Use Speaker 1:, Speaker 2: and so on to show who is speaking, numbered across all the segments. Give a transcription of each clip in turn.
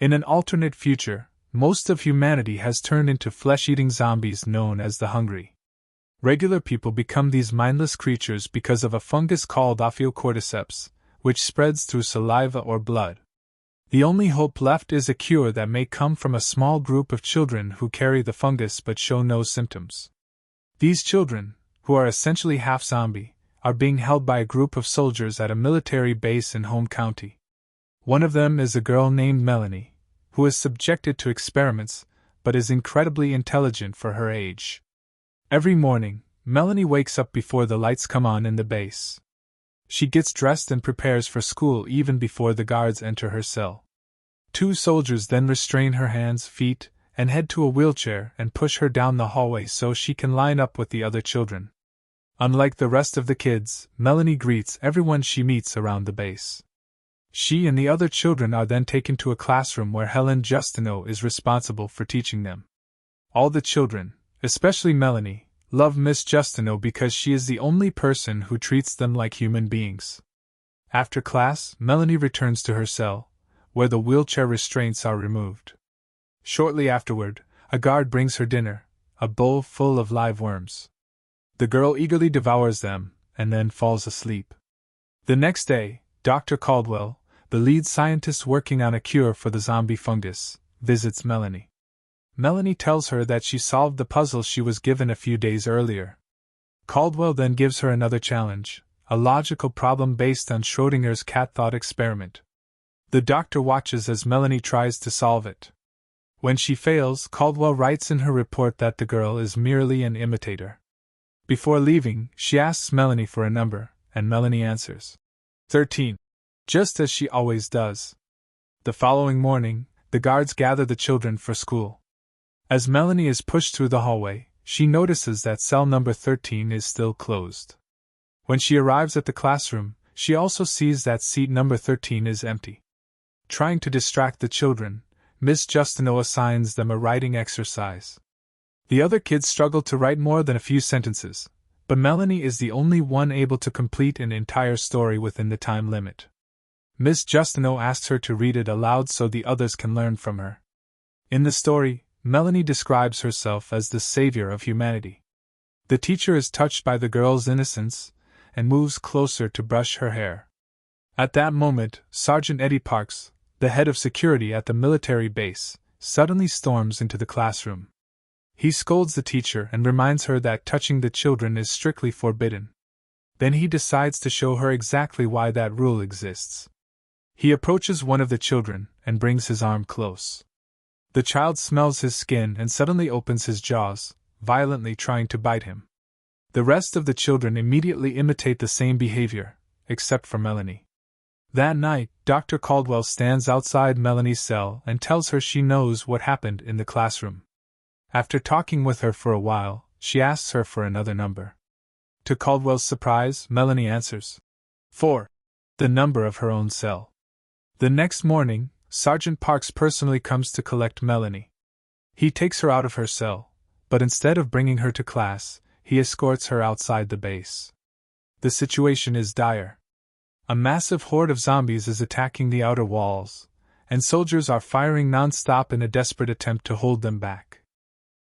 Speaker 1: In an alternate future, most of humanity has turned into flesh-eating zombies known as the hungry. Regular people become these mindless creatures because of a fungus called Ophiocordyceps, which spreads through saliva or blood. The only hope left is a cure that may come from a small group of children who carry the fungus but show no symptoms. These children, who are essentially half-zombie, are being held by a group of soldiers at a military base in home county. One of them is a girl named Melanie, who is subjected to experiments, but is incredibly intelligent for her age. Every morning, Melanie wakes up before the lights come on in the base. She gets dressed and prepares for school even before the guards enter her cell. 2 soldiers then restrain her hands, feet, and head to a wheelchair and push her down the hallway so she can line up with the other children. Unlike the rest of the kids, Melanie greets everyone she meets around the base. She and the other children are then taken to a classroom where Helen Justineau is responsible for teaching them. All the children, especially Melanie, love Miss Justineau because she is the only person who treats them like human beings. After class, Melanie returns to her cell, where the wheelchair restraints are removed. Shortly afterward, a guard brings her dinner, a bowl full of live worms. The girl eagerly devours them, and then falls asleep. The next day, Dr. Caldwell, the lead scientist working on a cure for the zombie fungus, visits Melanie. Melanie tells her that she solved the puzzle she was given a few days earlier. Caldwell then gives her another challenge, a logical problem based on Schrödinger's cat thought experiment. The doctor watches as Melanie tries to solve it. When she fails, Caldwell writes in her report that the girl is merely an imitator. Before leaving, she asks Melanie for a number, and Melanie answers 13, just as she always does. The following morning, the guards gather the children for school. As Melanie is pushed through the hallway, she notices that cell number 13 is still closed. When she arrives at the classroom, she also sees that seat number 13 is empty. Trying to distract the children, Miss Justineau assigns them a writing exercise. The other kids struggle to write more than a few sentences, but Melanie is the only one able to complete an entire story within the time limit. Miss Justineau asks her to read it aloud so the others can learn from her. In the story, Melanie describes herself as the savior of humanity. The teacher is touched by the girl's innocence and moves closer to brush her hair. At that moment, Sergeant Eddie Parks, the head of security at the military base, suddenly storms into the classroom. He scolds the teacher and reminds her that touching the children is strictly forbidden. Then he decides to show her exactly why that rule exists. He approaches one of the children and brings his arm close. The child smells his skin and suddenly opens his jaws, violently trying to bite him. The rest of the children immediately imitate the same behavior, except for Melanie. That night, Dr. Caldwell stands outside Melanie's cell and tells her she knows what happened in the classroom. After talking with her for a while, she asks her for another number. To Caldwell's surprise, Melanie answers 4, the number of her own cell. The next morning, Sergeant Parks personally comes to collect Melanie. He takes her out of her cell, but instead of bringing her to class, he escorts her outside the base. The situation is dire. A massive horde of zombies is attacking the outer walls, and soldiers are firing non-stop in a desperate attempt to hold them back.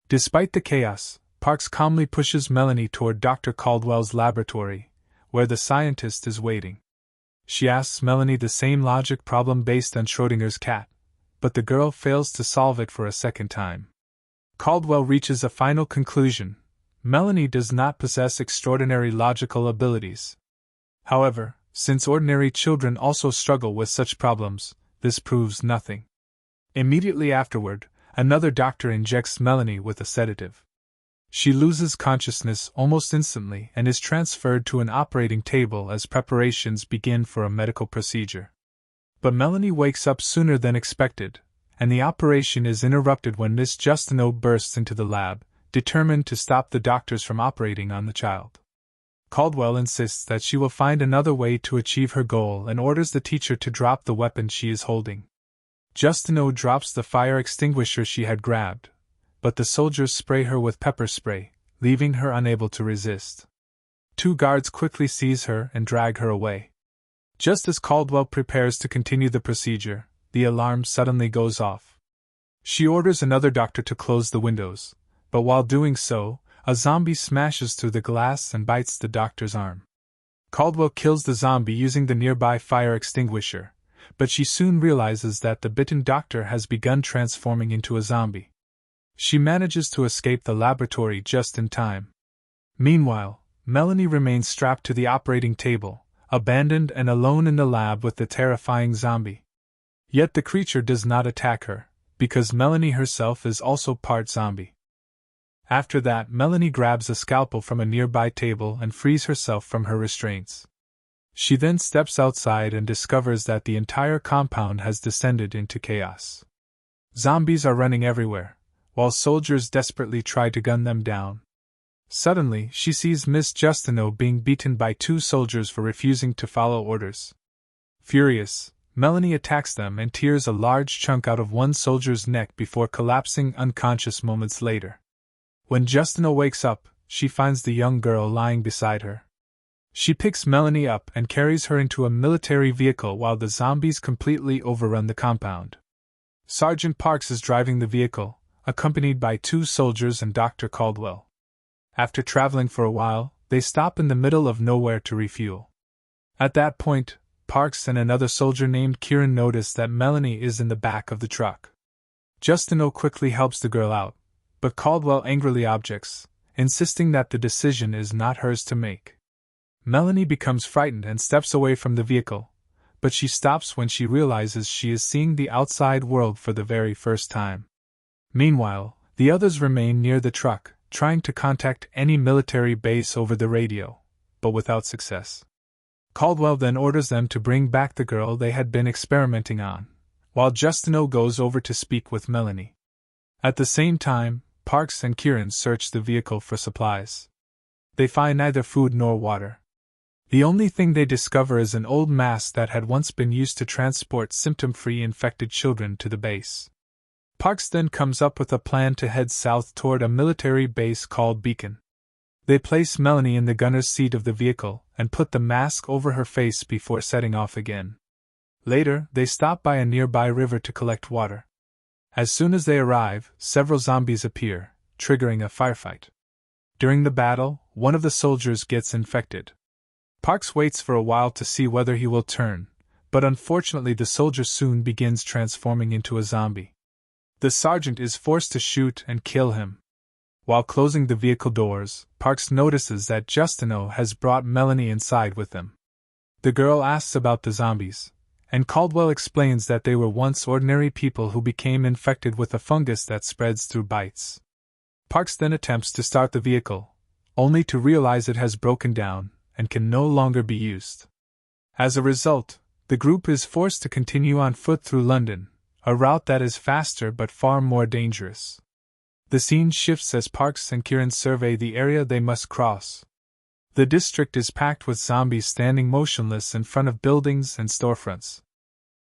Speaker 1: Despite the chaos, Parks calmly pushes Melanie toward Dr. Caldwell's laboratory, where the scientist is waiting. She asks Melanie the same logic problem based on Schrödinger's cat, but the girl fails to solve it for a second time. Caldwell reaches a final conclusion: Melanie does not possess extraordinary logical abilities. However, since ordinary children also struggle with such problems, this proves nothing. Immediately afterward, another doctor injects Melanie with a sedative. She loses consciousness almost instantly and is transferred to an operating table as preparations begin for a medical procedure. But Melanie wakes up sooner than expected, and the operation is interrupted when Miss Justineau bursts into the lab, determined to stop the doctors from operating on the child. Caldwell insists that she will find another way to achieve her goal and orders the teacher to drop the weapon she is holding. Justineau drops the fire extinguisher she had grabbed, but the soldiers spray her with pepper spray, leaving her unable to resist. 2 guards quickly seize her and drag her away. Just as Caldwell prepares to continue the procedure, the alarm suddenly goes off. She orders another doctor to close the windows, but while doing so, a zombie smashes through the glass and bites the doctor's arm. Caldwell kills the zombie using the nearby fire extinguisher, but she soon realizes that the bitten doctor has begun transforming into a zombie. She manages to escape the laboratory just in time. Meanwhile, Melanie remains strapped to the operating table, abandoned and alone in the lab with the terrifying zombie. Yet the creature does not attack her, because Melanie herself is also part zombie. After that, Melanie grabs a scalpel from a nearby table and frees herself from her restraints. She then steps outside and discovers that the entire compound has descended into chaos. Zombies are running everywhere, while soldiers desperately try to gun them down. Suddenly, she sees Miss Justineau being beaten by 2 soldiers for refusing to follow orders. Furious, Melanie attacks them and tears a large chunk out of one soldier's neck before collapsing unconscious moments later. When Justineau wakes up, she finds the young girl lying beside her. She picks Melanie up and carries her into a military vehicle while the zombies completely overrun the compound. Sergeant Parks is driving the vehicle, accompanied by 2 soldiers and Dr. Caldwell. After traveling for a while, they stop in the middle of nowhere to refuel. At that point, Parks and another soldier named Kieran notice that Melanie is in the back of the truck. Justineau quickly helps the girl out, but Caldwell angrily objects, insisting that the decision is not hers to make. Melanie becomes frightened and steps away from the vehicle, but she stops when she realizes she is seeing the outside world for the very first time. Meanwhile, the others remain near the truck, trying to contact any military base over the radio, but without success. Caldwell then orders them to bring back the girl they had been experimenting on, while Justineau goes over to speak with Melanie. At the same time, Parks and Kieran search the vehicle for supplies. They find neither food nor water. The only thing they discover is an old mask that had once been used to transport symptom-free infected children to the base. Parks then comes up with a plan to head south toward a military base called Beacon. They place Melanie in the gunner's seat of the vehicle and put the mask over her face before setting off again. Later, they stop by a nearby river to collect water. As soon as they arrive, several zombies appear, triggering a firefight. During the battle, one of the soldiers gets infected. Parks waits for a while to see whether he will turn, but unfortunately the soldier soon begins transforming into a zombie. The sergeant is forced to shoot and kill him. While closing the vehicle doors, Parks notices that Justineau has brought Melanie inside with him. The girl asks about the zombies, and Caldwell explains that they were once ordinary people who became infected with a fungus that spreads through bites. Parks then attempts to start the vehicle, only to realize it has broken down and can no longer be used. As a result, the group is forced to continue on foot through London, a route that is faster but far more dangerous. The scene shifts as Parks and Kieran survey the area they must cross. The district is packed with zombies standing motionless in front of buildings and storefronts.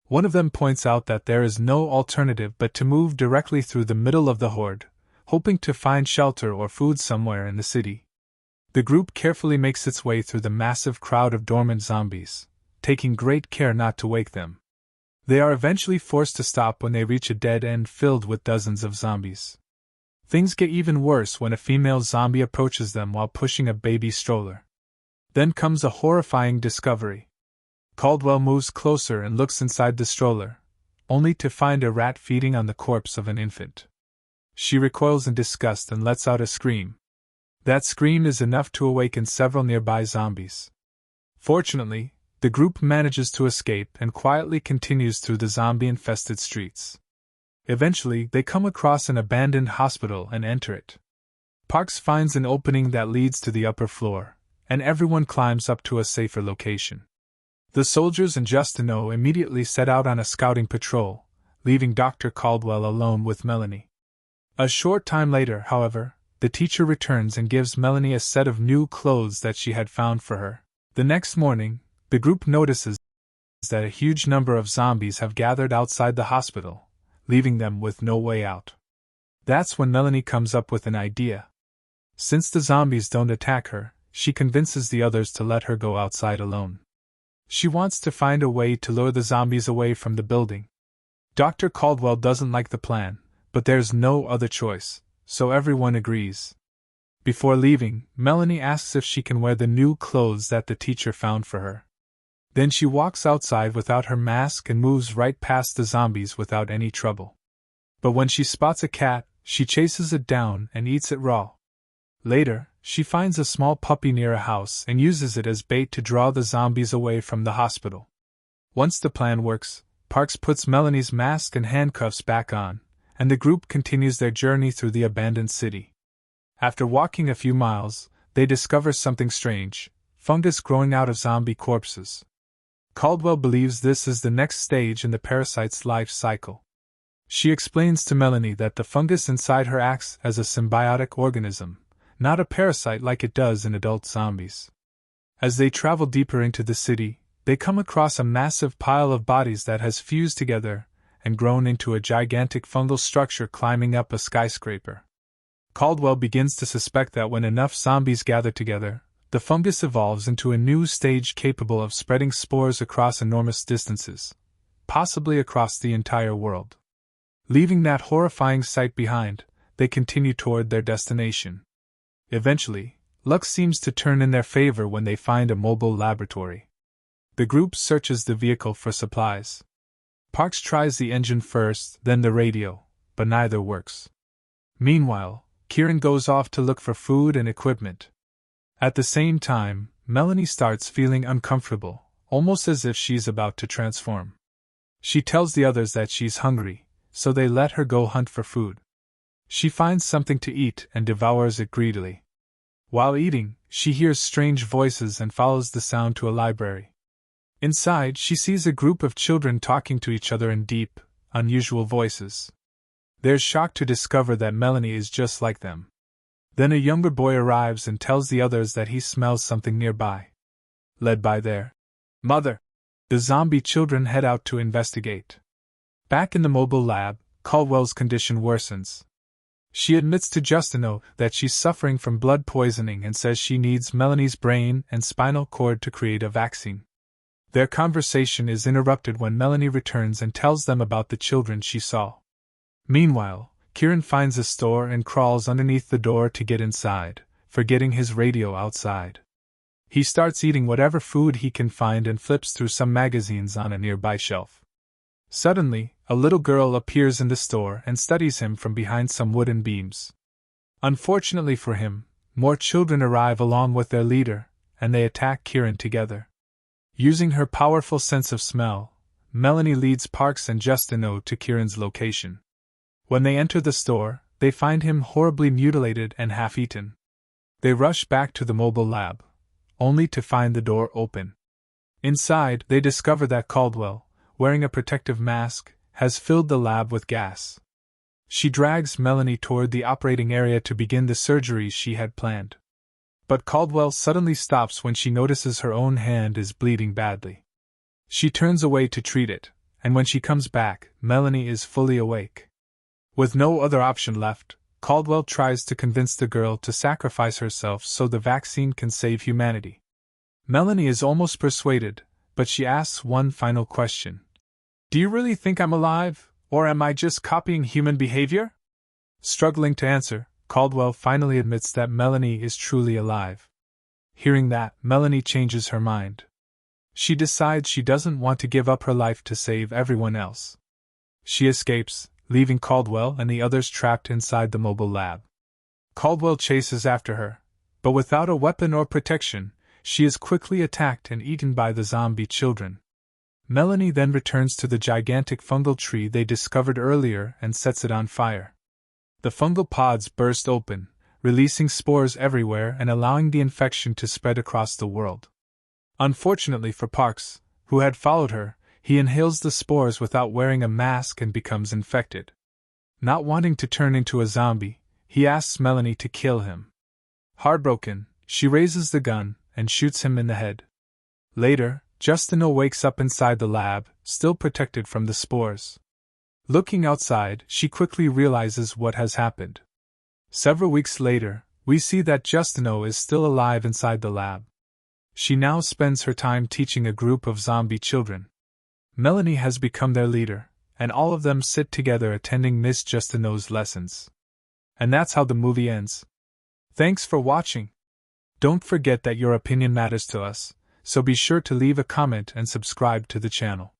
Speaker 1: One of them points out that there is no alternative but to move directly through the middle of the horde, hoping to find shelter or food somewhere in the city. The group carefully makes its way through the massive crowd of dormant zombies, taking great care not to wake them. They are eventually forced to stop when they reach a dead end filled with dozens of zombies. Things get even worse when a female zombie approaches them while pushing a baby stroller. Then comes a horrifying discovery. Caldwell moves closer and looks inside the stroller, only to find a rat feeding on the corpse of an infant. She recoils in disgust and lets out a scream. That scream is enough to awaken several nearby zombies. Fortunately, the group manages to escape and quietly continues through the zombie-infested streets. Eventually, they come across an abandoned hospital and enter it. Parks finds an opening that leads to the upper floor, and everyone climbs up to a safer location. The soldiers and Justineau immediately set out on a scouting patrol, leaving Dr. Caldwell alone with Melanie. A short time later, however, the teacher returns and gives Melanie a set of new clothes that she had found for her. The next morning, the group notices that a huge number of zombies have gathered outside the hospital, leaving them with no way out. That's when Melanie comes up with an idea. Since the zombies don't attack her, she convinces the others to let her go outside alone. She wants to find a way to lure the zombies away from the building. Dr. Caldwell doesn't like the plan, but there's no other choice, so everyone agrees. Before leaving, Melanie asks if she can wear the new clothes that the teacher found for her. Then she walks outside without her mask and moves right past the zombies without any trouble. But when she spots a cat, she chases it down and eats it raw. Later, she finds a small puppy near a house and uses it as bait to draw the zombies away from the hospital. Once the plan works, Parks puts Melanie's mask and handcuffs back on, and the group continues their journey through the abandoned city. After walking a few miles, they discover something strange: fungus growing out of zombie corpses. Caldwell believes this is the next stage in the parasite's life cycle. She explains to Melanie that the fungus inside her acts as a symbiotic organism, not a parasite like it does in adult zombies. As they travel deeper into the city, they come across a massive pile of bodies that has fused together and grown into a gigantic fungal structure climbing up a skyscraper. Caldwell begins to suspect that when enough zombies gather together, the fungus evolves into a new stage capable of spreading spores across enormous distances, possibly across the entire world. Leaving that horrifying sight behind, they continue toward their destination. Eventually, luck seems to turn in their favor when they find a mobile laboratory. The group searches the vehicle for supplies. Parks tries the engine first, then the radio, but neither works. Meanwhile, Kieran goes off to look for food and equipment. At the same time, Melanie starts feeling uncomfortable, almost as if she's about to transform. She tells the others that she's hungry, so they let her go hunt for food. She finds something to eat and devours it greedily. While eating, she hears strange voices and follows the sound to a library. Inside, she sees a group of children talking to each other in deep, unusual voices. They're shocked to discover that Melanie is just like them. Then a younger boy arrives and tells the others that he smells something nearby. Led by their mother, the zombie children head out to investigate. Back in the mobile lab, Caldwell's condition worsens. She admits to Justino that she's suffering from blood poisoning and says she needs Melanie's brain and spinal cord to create a vaccine. Their conversation is interrupted when Melanie returns and tells them about the children she saw. Meanwhile, Kieran finds a store and crawls underneath the door to get inside, forgetting his radio outside. He starts eating whatever food he can find and flips through some magazines on a nearby shelf. Suddenly, a little girl appears in the store and studies him from behind some wooden beams. Unfortunately for him, more children arrive along with their leader, and they attack Kieran together. Using her powerful sense of smell, Melanie leads Parks and Justino to Kieran's location. When they enter the store, they find him horribly mutilated and half-eaten. They rush back to the mobile lab, only to find the door open. Inside, they discover that Caldwell, wearing a protective mask, has filled the lab with gas. She drags Melanie toward the operating area to begin the surgeries she had planned. But Caldwell suddenly stops when she notices her own hand is bleeding badly. She turns away to treat it, and when she comes back, Melanie is fully awake. With no other option left, Caldwell tries to convince the girl to sacrifice herself so the vaccine can save humanity. Melanie is almost persuaded, but she asks one final question. "Do you really think I'm alive, or am I just copying human behavior?" Struggling to answer, Caldwell finally admits that Melanie is truly alive. Hearing that, Melanie changes her mind. She decides she doesn't want to give up her life to save everyone else. She escapes, leaving Caldwell and the others trapped inside the mobile lab. Caldwell chases after her, but without a weapon or protection, she is quickly attacked and eaten by the zombie children. Melanie then returns to the gigantic fungal tree they discovered earlier and sets it on fire. The fungal pods burst open, releasing spores everywhere and allowing the infection to spread across the world. Unfortunately for Parks, who had followed her, he inhales the spores without wearing a mask and becomes infected. Not wanting to turn into a zombie, he asks Melanie to kill him. Heartbroken, she raises the gun and shoots him in the head. Later, Justino wakes up inside the lab, still protected from the spores. Looking outside, she quickly realizes what has happened. Several weeks later, we see that Justino is still alive inside the lab. She now spends her time teaching a group of zombie children. Melanie has become their leader, and all of them sit together attending Miss Justino's lessons. And that's how the movie ends. Thanks for watching. Don't forget that your opinion matters to us, so be sure to leave a comment and subscribe to the channel.